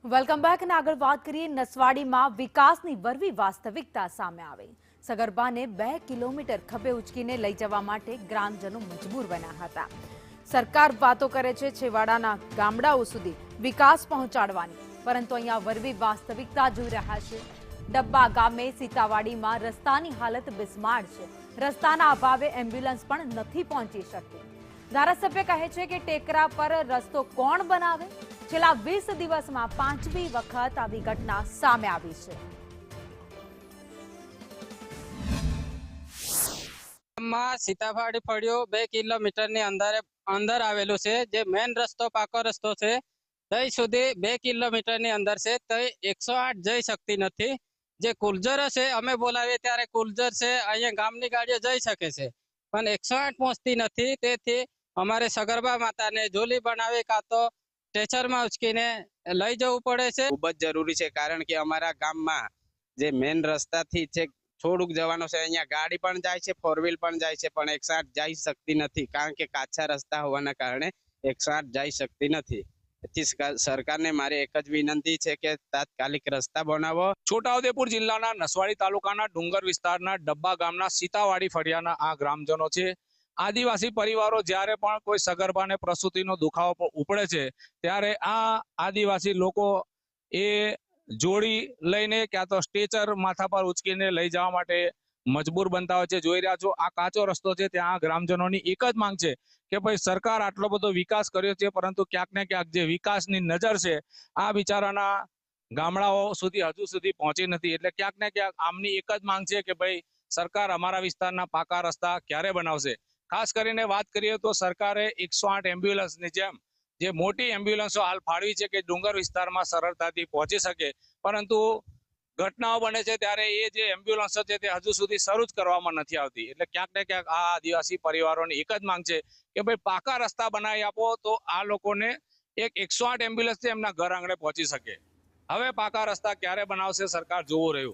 Welcome back અને આગળ વાત કરીએ નસવાડીમાં વિકાસની વરવી વાસ્તવિકતા સામે આવી। સગર્ભાને 2 કિલોમીટર ખભે ઉચકીને લઈ જવા માટે ગ્રામજનો મજબૂર બન્યા હતા। સરકાર વાતો કરે છે છેવાડાના ગામડાઓ સુધી વિકાસ પહોંચાડવાની, પરંતુ અહીંયા વરવી વાસ્તવિકતા જોઈ રહ્યા છે। ડબ્બા ગામે સીતાવાડીમાં રસ્તાની હાલત બિસ્માર છે। રસ્તાના અભાવે એમ્બ્યુલન્સ પણ નથી પહોંચી શકતી। ધારાસભ્ય કહે છે કે ટેકરા પર રસ્તો કોણ બનાવે? છેલ્લા 20 દિવસમાં 5મી વખત આવી ઘટના સામે આવી છે। સીતાવાડી ફળિયો 2 કિલોમીટરની અંદર આવેલું છે। જે મેન રસ્તો પાકો રસ્તો છે તઈ સુધી 2 કિલોમીટરની અંદર છે, તઈ 108 જઈ શકતી નથી। જે કુલજર છે અમે બોલાવીએ ત્યારે કુલજર છે અહીંયા ગામની ગાડીઓ જઈ શકે છે, પણ 108 પહોંચતી નથી। તેથી અમારે સગર્ભા માતાને ઝોલી બનાવી કાં તો સ્ટ્રેચરમાં ઉચકીને લઈ જવું પડે છે। ખૂબ જ જરૂરી છે, કારણ કે અમારા ગામમાં જે મેન રસ્તાથી છે થોડુંક જવાનું છે, અહીંયા ગાડી પણ જાય છે, 4 વ્હીલ પણ જાય છે, પણ 108 જઈ શકતી નથી, કારણ કે કાચા રસ્તા હોવાના કારણે 108 જઈ શકતી નથી। તેથી સરકારને મારી એક જ વિનંતી છે કે તાત્કાલિક રસ્તા બનાવો। છોટાઉદેપુર જિલ્લાના નસવાડી તાલુકાના ડુંગર વિસ્તારના ડબ્બા ગામના સીતાવાડી ફળિયાના આ ગ્રામજનો છે। આદિવાસી પરિવારો જ્યારે પણ કોઈ સગર્ભાને પ્રસૂતિનો દુખાવો ઉપડે છે ત્યારે આ આદિવાસી લોકો એ જોડી લઈને ક્યાં તો સ્ટ્રેચર માથા પર ઉચકીને લઈ જવા માટે મજબૂર બનતા હોય છે। જોઈ રહ્યા છો આ કાચો રસ્તો છે, ત્યાં ગ્રામજનોની એક જ માંગ છે કે ભાઈ સરકાર આટલો બધો વિકાસ કર્યો છે, પરંતુ ક્યાંક ને ક્યાંક જે વિકાસની નજર છે આ બિચારાના ગામડાઓ સુધી હજુ સુધી પહોંચી નથી। એટલે ક્યાંક ને ક્યાંક આમની એક જ માંગ છે કે ભાઈ સરકાર અમારા વિસ્તારના પાકા રસ્તા ક્યારે બનાવશે। ખાસ કરીને વાત કરીએ તો સરકારે 108 એમ્બ્યુલન્સની જેમ જે મોટી એમ્બ્યુલન્સો હાલ ફાળવી છે કે ડુંગર વિસ્તારમાં સરળતાથી પહોંચી શકે, પરંતુ ઘટનાઓ બને છે ત્યારે એ જે એમ્બ્યુલન્સો છે તે હજુ સુધી શરૂ જ કરવામાં નથી આવતી। એટલે ક્યાંક ને ક્યાંક આ આદિવાસી પરિવારોની એક જ માંગ છે કે ભાઈ પાકા રસ્તા બનાવી આપો તો આ લોકોને એક 108 એમ્બ્યુલન્સ એમના ઘર આંગણે પહોંચી શકે। હવે પાકા રસ્તા ક્યારે બનાવશે સરકાર જોવું રહ્યું।